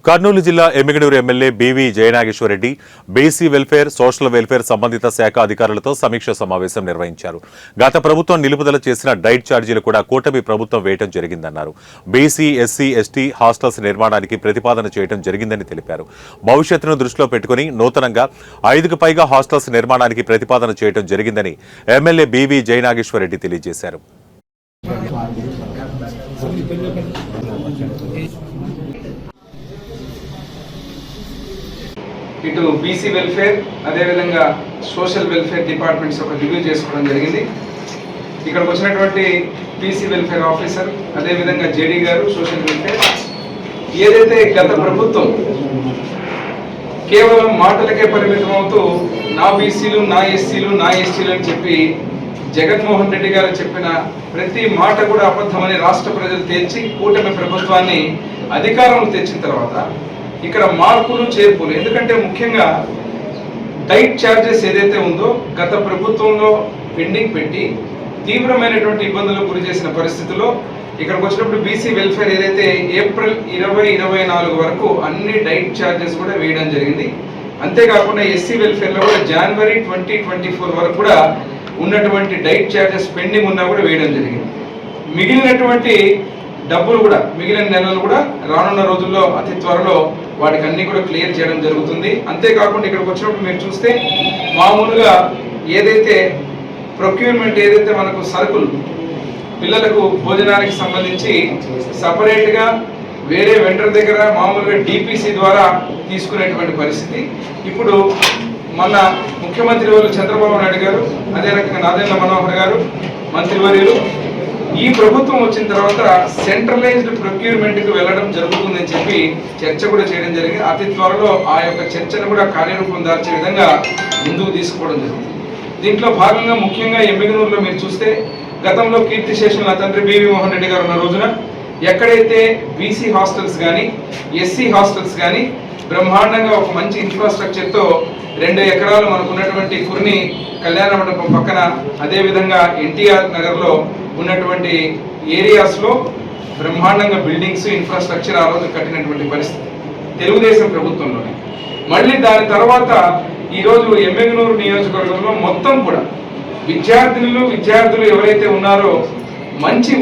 కర్నూలు జిల్లా Yemmiganur MLA BV Jayanageswara Reddy BC welfare, social welfare సంబంధిత శాఖ అధికారులతో సమీక్ష సమావేశం నిర్వహించారు. గత ప్రభుత్వం నిలుపుదల చేసిన డైట్ ఛార్జీలు కూడా కూటమి ప్రభుత్వం వేయడం జరిగిందన్నారు. బీసీ, ఎస్సీ, ఎస్టీ హాస్టల్స్ నిర్మాణానికి ప్రతిపాదన చేయడం జరిగిందని తెలిపారు. భవిష్యత్తును దృష్టిలో పెట్టుకుని నూతనంగా 5కు పైగా హాస్టల్స్ నిర్మాణానికి ప్రతిపాదన చేయడం జరిగిందని ఎమ్మెల్యే బీవీ జయనాగేశ్వరరెడ్డి తెలియజేశారు. ఇటు బీసీ వెల్ఫేర్ అదేవిధంగా సోషల్ వెల్ఫేర్ డిపార్ట్మెంట్స్ ఒక రివ్యూ చేసుకోవడం జరిగింది. ఇక్కడికి వచ్చినటువంటి బీసీ వెల్ఫేర్ ఆఫీసర్ అదేవిధంగా జేడీ గారు సోషల్ వెల్ఫేర్ ఏదైతే గత ప్రభుత్వం కేవలం మాటలకే పరిమితం అవుతూ నా బీసీలు, నా ఎస్సీలు, నా ఎస్టీలు అని చెప్పి జగన్మోహన్ రెడ్డి గారు చెప్పిన ప్రతి మాట కూడా అబద్ధమని రాష్ట్ర ప్రజలు తేల్చి కూటమి ప్రభుత్వాన్ని అధికారంలో తెచ్చిన తర్వాత ఇక్కడ మార్పులు చేర్పులు, ఎందుకంటే ముఖ్యంగా డైట్ ఛార్జెస్ ఏదైతే ఉందో గత ప్రభుత్వంలో పెండింగ్ పెట్టి తీవ్రమైనటువంటి ఇబ్బందులకు గురి చేసిన పరిస్థితుల్లో ఇక్కడికి వచ్చినప్పుడు బీసీ వెల్ఫేర్ ఏదైతే ఏప్రిల్ 2024 వరకు అన్ని డైట్ ఛార్జెస్ కూడా వేయడం జరిగింది. అంతేకాకుండా ఎస్సీ వెల్ఫేర్లో కూడా జనవరి 2024 వరకు కూడా ఉన్నటువంటి డైట్ ఛార్జెస్ పెండింగ్ ఉన్నా కూడా వేయడం జరిగింది. మిగిలినటువంటి డబ్బులు కూడా మిగిలిన నెలలు కూడా రానున్న రోజుల్లో అతి త్వరలో వాటికి అన్ని కూడా క్లియర్ చేయడం జరుగుతుంది. అంతేకాకుండా ఇక్కడికి వచ్చినప్పుడు మీరు చూస్తే మామూలుగా ఏదైతే ప్రొక్యూర్మెంట్ ఏదైతే మనకు సరుకులు పిల్లలకు భోజనానికి సంబంధించి సపరేట్గా వేరే వెండర్ దగ్గర మామూలుగా డిపిసి ద్వారా తీసుకునేటువంటి పరిస్థితి ఇప్పుడు మన ముఖ్యమంత్రి వాళ్ళు చంద్రబాబు నాయుడు గారు అదే రకంగా నాదెండ్ల మనోహర్ గారు మంత్రివర్యులు ఈ ప్రభుత్వం వచ్చిన తర్వాత సెంట్రలైజ్డ్ ప్రొక్యూర్మెంట్కి వెళ్ళడం జరుగుతుందని చెప్పి చర్చ కూడా చేయడం జరిగింది. అతి త్వరలో ఆ యొక్క చర్చను కూడా కార్యరూపం దాల్చే విధంగా ముందుకు తీసుకోవడం జరుగుతుంది. దీంట్లో భాగంగా ముఖ్యంగా ఎమ్మిగనూరులో మీరు చూస్తే గతంలో కీర్తిశేషులు నా తండ్రి బీవీ మోహన్ రెడ్డి గారు ఉన్న రోజున ఎక్కడైతే బీసీ హాస్టల్స్ కానీ ఎస్సీ హాస్టల్స్ కానీ బ్రహ్మాండంగా ఒక మంచి ఇన్ఫ్రాస్ట్రక్చర్తో 2 ఎకరాలు మనకు ఉన్నటువంటి కుర్ని కళ్యాణ మండపం పక్కన అదేవిధంగా ఎన్టీఆర్ నగర్లో ఉన్నటువంటి ఏరియాస్లో బ్రహ్మాండంగా బిల్డింగ్స్ ఇన్ఫ్రాస్ట్రక్చర్ ఆ రోజు కట్టినటువంటి పరిస్థితి తెలుగుదేశం ప్రభుత్వంలోనే. మళ్ళీ దాని తర్వాత ఈరోజు ఎమ్మిగనూరు నియోజకవర్గంలో మొత్తం కూడా విద్యార్థులు ఎవరైతే ఉన్నారో మంచి